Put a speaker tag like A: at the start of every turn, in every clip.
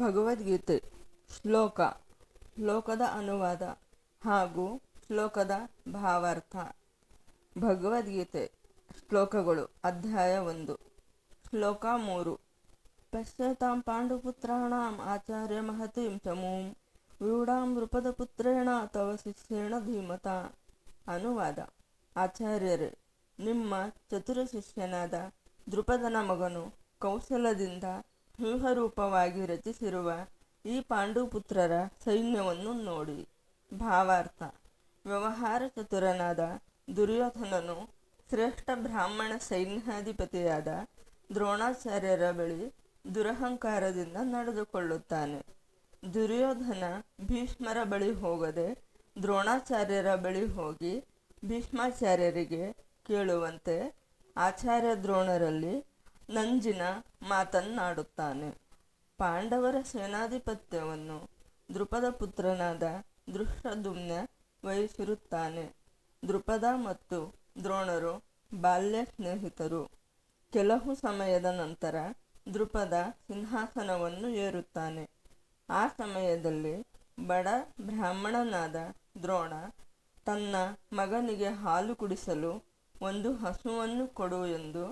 A: ಭಗವದ್ಗೀತೆ ಶ್ಲೋಕ ಶ್ಲೋಕದ ಅನುವಾದ ಹಾಗೂ ಶ್ಲೋಕದ ಭಾವಾರ್ಥ. ಭಗವದ್ಗೀತೆ ಶ್ಲೋಕಗಳು. ಅಧ್ಯಾಯ 1. ಶ್ಲೋಕ 3. ಪಶ್ಯತಾಂ ಪಾಂಡುಪುತ್ರಾಣಾಂ ಆಚಾರ್ಯ ಮಹತೀಂ ಚಮೂಂ ವ್ಯೂಢಾಂ ನೃಪದಪುತ್ರೇಣ ತವ ಶಿಷ್ಯೇಣ ಧೀಮತ. ಅನುವಾದ. ಆಚಾರ್ಯರೇ, ನಿಮ್ಮ ಚತುರ ಶಿಷ್ಯನಾದ ದೃಪದನ ಮಗನು ಕೌಶಲದಿಂದ ವ್ಯೂಹರೂಪವಾಗಿ ರಚಿಸಿರುವ ಈ ಪಾಂಡುಪುತ್ರರ ಸೈನ್ಯವನ್ನು ನೋಡಿ. ಭಾವಾರ್ಥ. ವ್ಯವಹಾರ ಚತುರನಾದ ದುರ್ಯೋಧನನು ಶ್ರೇಷ್ಠ ಬ್ರಾಹ್ಮಣ ಸೈನ್ಯಾಧಿಪತಿಯಾದ ದ್ರೋಣಾಚಾರ್ಯರ ಬಳಿ ದುರಹಂಕಾರದಿಂದ ನಡೆದುಕೊಳ್ಳುತ್ತಾನೆ. ದುರ್ಯೋಧನ ಭೀಷ್ಮರ ಬಳಿ ಹೋಗದೆ ದ್ರೋಣಾಚಾರ್ಯರ ಬಳಿ ಹೋಗಿ ಭೀಷ್ಮಾಚಾರ್ಯರಿಗೆ ಕೇಳುವಂತೆ ಆಚಾರ್ಯ ದ್ರೋಣರಲ್ಲಿ ನಂಜಿನ ಮಾತನ್ನಾಡುತ್ತಾನೆ. ಪಾಂಡವರ ಸೇನಾಧಿಪತ್ಯವನ್ನು ದೃಪದ ಪುತ್ರನಾದ ದೃಷ್ಟದ್ಯುಮ್ನ ವಹಿಸಿರುತ್ತಾನೆ. ದೃಪದ ಮತ್ತು ದ್ರೋಣರು ಬಾಲ್ಯ ಸ್ನೇಹಿತರು. ಕೆಲವು ಸಮಯದ ನಂತರ ದೃಪದ ಸಿಂಹಾಸನವನ್ನು ಏರುತ್ತಾನೆ. ಆ ಸಮಯದಲ್ಲಿ ಬಡ ಬ್ರಾಹ್ಮಣನಾದ ದ್ರೋಣ ತನ್ನ ಮಗನಿಗೆ ಹಾಲು ಕುಡಿಸಲು ಒಂದು ಹಸುವನ್ನು ಕೊಡು ಎಂದು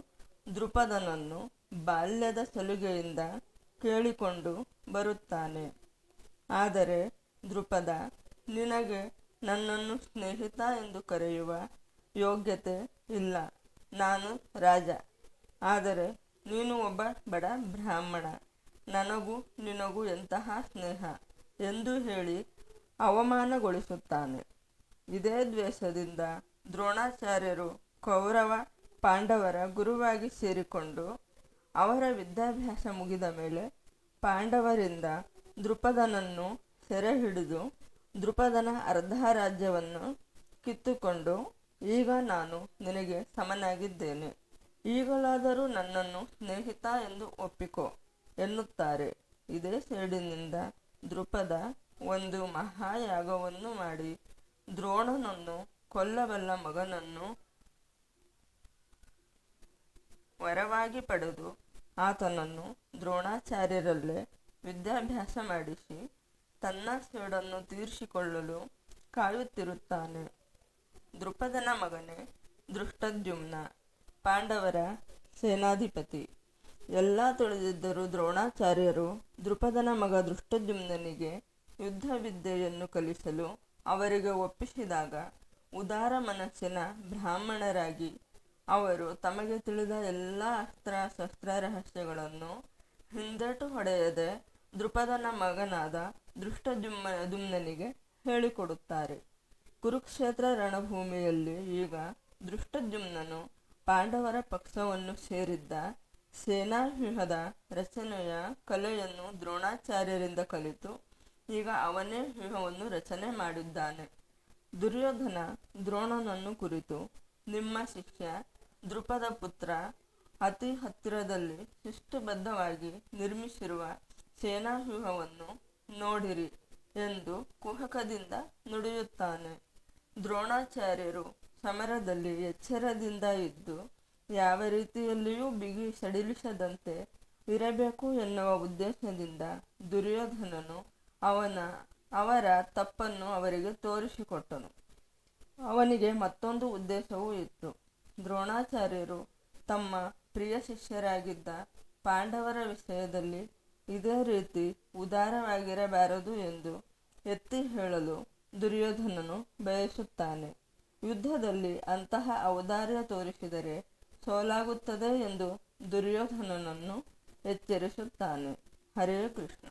A: ದೃಪದನನ್ನು ಬಾಲ್ಯದ ಸಲುಗೆಯಿಂದ ಕೇಳಿಕೊಂಡು ಬರುತ್ತಾನೆ. ಆದರೆ ದೃಪದ, ನಿನಗೆ ನನ್ನನ್ನು ಸ್ನೇಹಿತ ಎಂದು ಕರೆಯುವ ಯೋಗ್ಯತೆ ಇಲ್ಲ. ನಾನು ರಾಜ, ಆದರೆ ನೀನು ಒಬ್ಬ ಬಡ ಬ್ರಾಹ್ಮಣ. ನನಗೂ ನಿನಗೂ ಎಂತಹ ಸ್ನೇಹ ಎಂದು ಹೇಳಿ ಅವಮಾನಗೊಳಿಸುತ್ತಾನೆ. ಇದೇ ದ್ವೇಷದಿಂದ ದ್ರೋಣಾಚಾರ್ಯರು ಕೌರವ ಪಾಂಡವರ ಗುರುವಾಗಿ ಸೇರಿಕೊಂಡು ಅವರ ವಿದ್ಯಾಭ್ಯಾಸ ಮುಗಿದ ಮೇಲೆ ಪಾಂಡವರಿಂದ ದೃಪದನನ್ನು ಸೆರೆ ಹಿಡಿದು ದೃಪದನ ಅರ್ಧ ರಾಜ್ಯವನ್ನು ಕಿತ್ತುಕೊಂಡು, ಈಗ ನಾನು ನಿನಗೆ ಸಮನಾಗಿದ್ದೇನೆ, ಈಗಲಾದರೂ ನನ್ನನ್ನು ಸ್ನೇಹಿತ ಎಂದು ಒಪ್ಪಿಕೋ ಎನ್ನುತ್ತಾರೆ. ಇದೇ ಸೇಡಿನಿಂದ ದೃಪದ ಒಂದು ಮಹಾಯಾಗವನ್ನು ಮಾಡಿ ದ್ರೋಣನನ್ನು ಕೊಲ್ಲಬಲ್ಲ ಮಗನನ್ನು ವರವಾಗಿ ಪಡೆದು ಆತನನ್ನು ದ್ರೋಣಾಚಾರ್ಯರಲ್ಲೇ ವಿದ್ಯಾಭ್ಯಾಸ ಮಾಡಿಸಿ ತನ್ನ ಸೇಡನ್ನು ತೀರಿಸಿಕೊಳ್ಳಲು ಕಾಯುತ್ತಿರುತ್ತಾನೆ. ದೃಪದನ ಮಗನೇ ದೃಷ್ಟದ್ಯುಮ್ನ, ಪಾಂಡವರ ಸೇನಾಧಿಪತಿ. ಎಲ್ಲ ತಿಳಿದಿದ್ದರೂ ದ್ರೋಣಾಚಾರ್ಯರು ದೃಪದನ ಮಗ ದೃಷ್ಟದ್ಯುಮ್ನನಿಗೆ ಯುದ್ಧ ವಿದ್ಯೆಯನ್ನು ಕಲಿಸಲು ಅವರಿಗೆ ಒಪ್ಪಿಸಿದಾಗ ಉದಾರ ಮನಸ್ಸಿನ ಬ್ರಾಹ್ಮಣರಾಗಿ ಅವರು ತಮಗೆ ತಿಳಿದ ಎಲ್ಲ ಅಸ್ತ್ರ ರಹಸ್ಯಗಳನ್ನು ಹಿಂದೇಟು ಹೊಡೆಯದೆ ದೃಪದನ ಮಗನಾದ ದೃಷ್ಟದ್ಯುಮ್ನನಿಗೆ ಹೇಳಿಕೊಡುತ್ತಾರೆ. ಕುರುಕ್ಷೇತ್ರ ರಣಭೂಮಿಯಲ್ಲಿ ಈಗ ದೃಷ್ಟದ್ಯುಮ್ನನು ಪಾಂಡವರ ಪಕ್ಷವನ್ನು ಸೇರಿದ್ದ. ಸೇನಾವ್ಯೂಹದ ರಚನೆಯ ಕಲೆಯನ್ನು ದ್ರೋಣಾಚಾರ್ಯರಿಂದ ಕಲಿತು ಈಗ ಅವನೇ ವ್ಯೂಹವನ್ನು ರಚನೆ ಮಾಡಿದ್ದಾನೆ. ದುರ್ಯೋಧನ ದ್ರೋಣನನ್ನು ಕುರಿತು, ನಿಮ್ಮ ಶಿಷ್ಯ ದೃಪದ ಪುತ್ರ ಅತಿ ಹತ್ತಿರದಲ್ಲಿ ಶಿಸ್ತುಬದ್ಧವಾಗಿ ನಿರ್ಮಿಸಿರುವ ಸೇನಾವ್ಯೂಹವನ್ನು ನೋಡಿರಿ ಎಂದು ಕುಹಕದಿಂದ ನುಡಿಯುತ್ತಾನೆ. ದ್ರೋಣಾಚಾರ್ಯರು ಸಮರದಲ್ಲಿ ಎಚ್ಚರದಿಂದ ಇದ್ದು ಯಾವ ರೀತಿಯಲ್ಲಿಯೂ ಬಿಗಿ ಸಡಿಲಿಸದಂತೆ ಇರಬೇಕು ಎನ್ನುವ ಉದ್ದೇಶದಿಂದ ದುರ್ಯೋಧನನು ಅವರ ತಪ್ಪನ್ನು ಅವರಿಗೆ ತೋರಿಸಿಕೊಟ್ಟನು. ಅವನಿಗೆ ಮತ್ತೊಂದು ಉದ್ದೇಶವೂ ಇತ್ತು. ದ್ರೋಣಾಚಾರ್ಯರು ತಮ್ಮ ಪ್ರಿಯ ಶಿಷ್ಯರಾಗಿದ್ದ ಪಾಂಡವರ ವಿಷಯದಲ್ಲಿ ಇದೇ ರೀತಿ ಉದಾರವಾಗಿರಬಾರದು ಎಂದು ಎತ್ತಿ ಹೇಳಲು ದುರ್ಯೋಧನನು ಬಯಸುತ್ತಾನೆ. ಯುದ್ಧದಲ್ಲಿ ಅಂತಹ ಔದಾರ್ಯ ತೋರಿಸಿದರೆ ಸೋಲಾಗುತ್ತದೆ ಎಂದು ದುರ್ಯೋಧನನನ್ನು ಎಚ್ಚರಿಸುತ್ತಾನೆ. ಹರೇ ಕೃಷ್ಣ.